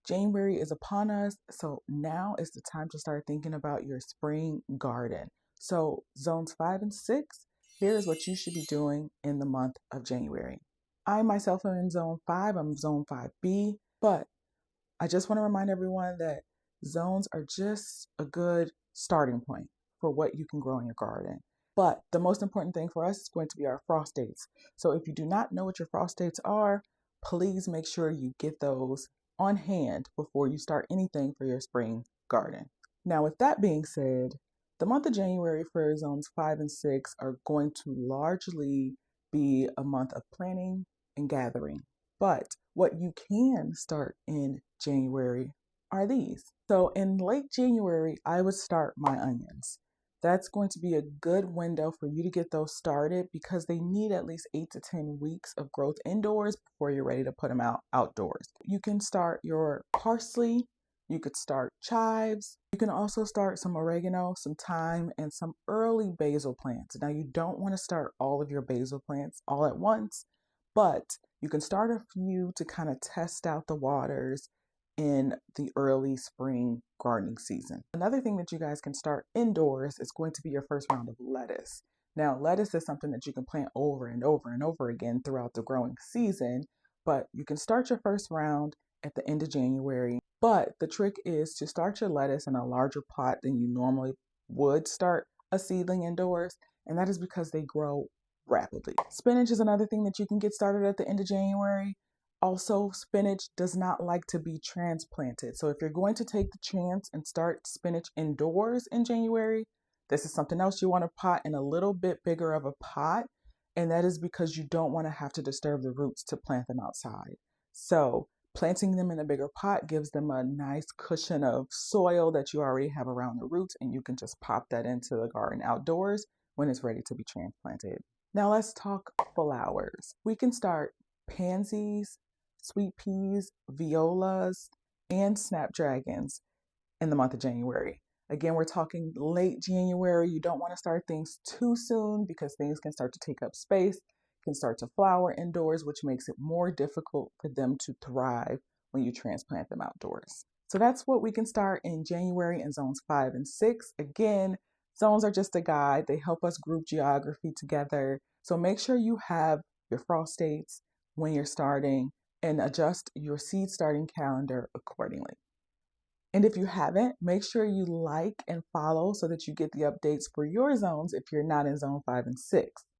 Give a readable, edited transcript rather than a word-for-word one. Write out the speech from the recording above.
January is upon us, so now is the time to start thinking about your spring garden. So, zones 5 and 6, here's what you should be doing in the month of January. I myself am in zone 5, I'm zone 5B, but I just want to remind everyone that zones are just a good starting point for what you can grow in your garden. But the most important thing for us is going to be our frost dates. So if you do not know what your frost dates are, please make sure you get those on hand before you start anything for your spring garden. Now, with that being said, the month of January for zones 5 and 6 are going to largely be a month of planting and gathering. But what you can start in January are these. So in late January, I would start my onions. That's going to be a good window for you to get those started because they need at least 8 to 10 weeks of growth indoors before you're ready to put them out outdoors. You can start your parsley, you could start chives. You can also start some oregano, some thyme, and some early basil plants. Now, you don't want to start all of your basil plants all at once, but you can start a few to kind of test out the waters in the early spring gardening season. Another thing that you guys can start indoors is going to be your first round of lettuce. Now, lettuce is something that you can plant over and over and over again throughout the growing season, but you can start your first round at the end of January. But the trick is to start your lettuce in a larger pot than you normally would start a seedling indoors, and that is because they grow rapidly. Spinach is another thing that you can get started at the end of January. Also, spinach does not like to be transplanted. So if you're going to take the chance and start spinach indoors in January, this is something else you want to pot in a little bit bigger of a pot. And that is because you don't want to have to disturb the roots to plant them outside. So planting them in a bigger pot gives them a nice cushion of soil that you already have around the roots, and you can just pop that into the garden outdoors when it's ready to be transplanted. Now let's talk flowers. We can start pansies, sweet peas, violas, and snapdragons in the month of January. Again, we're talking late January. You don't want to start things too soon because things can start to take up space, can start to flower indoors, which makes it more difficult for them to thrive when you transplant them outdoors. So that's what we can start in January in zones 5 and 6. Again, zones are just a guide. They help us group geography together. So make sure you have your frost dates when you're starting and adjust your seed starting calendar accordingly. And if you haven't, make sure you like and follow so that you get the updates for your zones if you're not in zone 5 and 6.